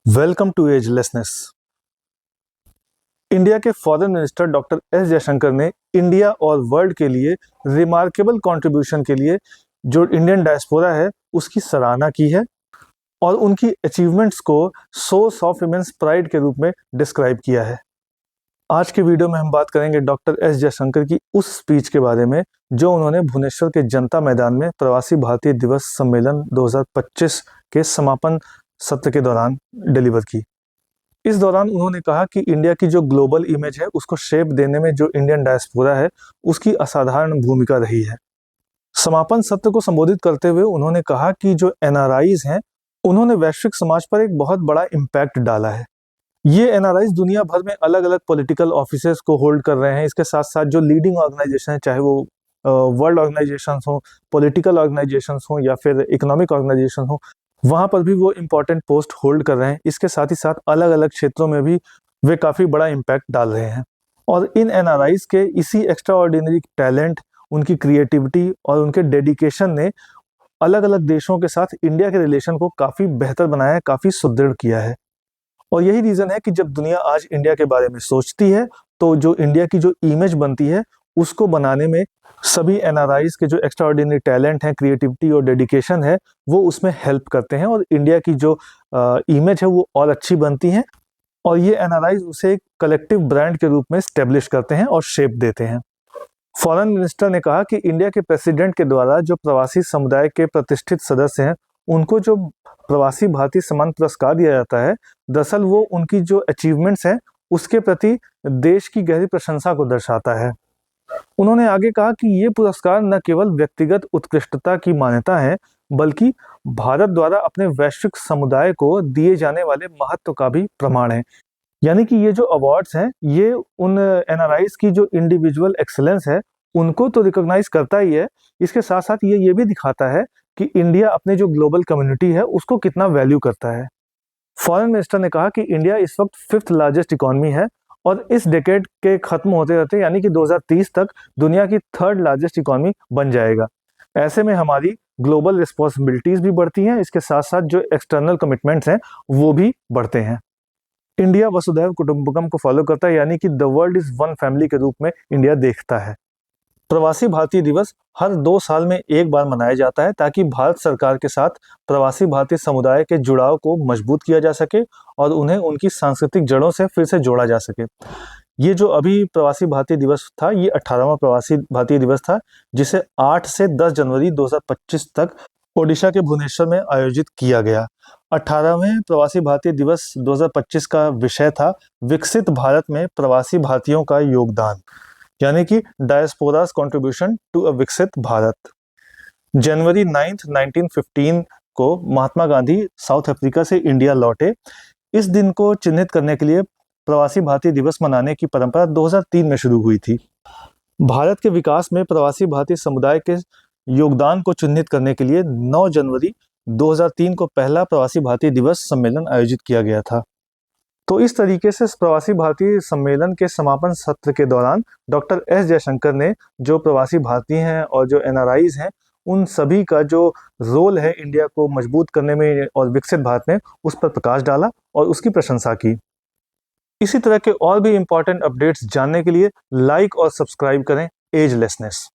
Welcome to agelessness. India के foreign minister doctor S Jaishankar ने India और वर्ल्ड के लिए रिमार्केबल कंट्रीब्यूशन के लिए जो इंडियन डायस्पोरा है उसकी सराहना की है और उनकी अचीवमेंट्स को सोर्स ऑफ इमेंस प्राइड के रूप में डिस्क्राइब किया है। आज के वीडियो में हम बात करेंगे डॉक्टर एस जयशंकर की उस स्पीच के बारे में जो उन्होंने भुवनेश्वर के जनता मैदान में प्रवासी भारतीय दिवस सम्मेलन 2025 के समापन सत्र के दौरान डिलीवर की। इस दौरान उन्होंने कहा कि इंडिया की जो ग्लोबल इमेज है उसको शेप देने में जो इंडियन डायस्पोरा है उसकी असाधारण भूमिका रही है। समापन सत्र को संबोधित करते हुए उन्होंने कहा कि जो एनआरआईज हैं उन्होंने वैश्विक समाज पर एक बहुत बड़ा इम्पैक्ट डाला है। ये एनआरआईज दुनिया भर में अलग अलग पॉलिटिकल ऑफिसेस को होल्ड कर रहे हैं। इसके साथ साथ जो लीडिंग ऑर्गेनाइजेशन है, चाहे वो वर्ल्ड ऑर्गेनाइजेशंस हो, पॉलिटिकल ऑर्गेनाइजेशंस हो या फिर इकोनॉमिक ऑर्गेनाइजेशन हो, वहाँ पर भी वो इम्पोर्टेंट पोस्ट होल्ड कर रहे हैं। इसके साथ ही साथ अलग अलग क्षेत्रों में भी वे काफ़ी बड़ा इम्पैक्ट डाल रहे हैं और इन एनआरआईज के इसी एक्स्ट्रा ऑर्डिनरी टैलेंट, उनकी क्रिएटिविटी और उनके डेडिकेशन ने अलग अलग देशों के साथ इंडिया के रिलेशन को काफ़ी बेहतर बनाया है, काफ़ी सुदृढ़ किया है। और यही रीज़न है कि जब दुनिया आज इंडिया के बारे में सोचती है तो जो इंडिया की जो इमेज बनती है उसको बनाने में सभी एनआरआईज के जो एक्स्ट्रा ऑर्डिनरी टैलेंट है, क्रिएटिविटी और डेडिकेशन है, वो उसमें हेल्प करते हैं और इंडिया की जो इमेज है वो और अच्छी बनती है और ये एनआरआईज उसे एक कलेक्टिव ब्रांड के रूप में स्टेब्लिश करते हैं और शेप देते हैं। फॉरेन मिनिस्टर ने कहा कि इंडिया के प्रेसिडेंट के द्वारा जो प्रवासी समुदाय के प्रतिष्ठित सदस्य हैं उनको जो प्रवासी भारतीय सम्मान पुरस्कार दिया जाता है, दरअसल वो उनकी जो अचीवमेंट्स हैं उसके प्रति देश की गहरी प्रशंसा को दर्शाता है। उन्होंने आगे कहा कि ये पुरस्कार न केवल व्यक्तिगत उत्कृष्टता की मान्यता है बल्कि भारत द्वारा अपने वैश्विक समुदाय को दिए जाने वाले महत्व का भी प्रमाण है। यानी कि ये जो अवार्ड्स हैं ये उन एनआरआईज की जो इंडिविजुअल एक्सेलेंस है उनको तो रिकॉग्नाइज करता ही है, इसके साथ साथ ये भी दिखाता है कि इंडिया अपने जो ग्लोबल कम्युनिटी है उसको कितना वैल्यू करता है। फॉरेन मिनिस्टर ने कहा कि इंडिया इस वक्त 5th लार्जेस्ट इकोनॉमी है और इस डेकेड के खत्म होते रहते यानी कि 2030 तक दुनिया की 3rd लार्जेस्ट इकोनॉमी बन जाएगा। ऐसे में हमारी ग्लोबल रिस्पॉन्सिबिलिटीज भी बढ़ती हैं, इसके साथ साथ जो एक्सटर्नल कमिटमेंट्स हैं वो भी बढ़ते हैं। इंडिया वसुधैव कुटुंबकम को फॉलो करता है यानी कि the world is one family के रूप में इंडिया देखता है। प्रवासी भारतीय दिवस हर 2 साल में एक बार मनाया जाता है ताकि भारत सरकार के साथ प्रवासी भारतीय समुदाय के जुड़ाव को मजबूत किया जा सके और उन्हें उनकी सांस्कृतिक जड़ों से फिर से जोड़ा जा सके। ये जो अभी प्रवासी भारतीय दिवस था ये 18वां प्रवासी भारतीय दिवस था जिसे 8 से 10 जनवरी 2025 तक ओडिशा के भुवनेश्वर में आयोजित किया गया। 18वें प्रवासी भारतीय दिवस 2025 का विषय था विकसित भारत में प्रवासी भारतीयों का योगदान, यानी कि डायस्पोरास कंट्रीब्यूशन टू अ विकसित भारत। जनवरी 9, 1915 को महात्मा गांधी साउथ अफ्रीका से इंडिया लौटे। इस दिन को चिन्हित करने के लिए प्रवासी भारतीय दिवस मनाने की परंपरा 2003 में शुरू हुई थी। भारत के विकास में प्रवासी भारतीय समुदाय के योगदान को चिन्हित करने के लिए 9 जनवरी 2003 को पहला प्रवासी भारतीय दिवस सम्मेलन आयोजित किया गया था। तो इस तरीके से प्रवासी भारतीय सम्मेलन के समापन सत्र के दौरान डॉक्टर एस जयशंकर ने जो प्रवासी भारतीय हैं और जो एनआरआईज हैं उन सभी का जो रोल है इंडिया को मजबूत करने में और विकसित भारत में उस पर प्रकाश डाला और उसकी प्रशंसा की। इसी तरह के और भी इम्पोर्टेंट अपडेट्स जानने के लिए लाइक और सब्सक्राइब करें एजलेसनेस।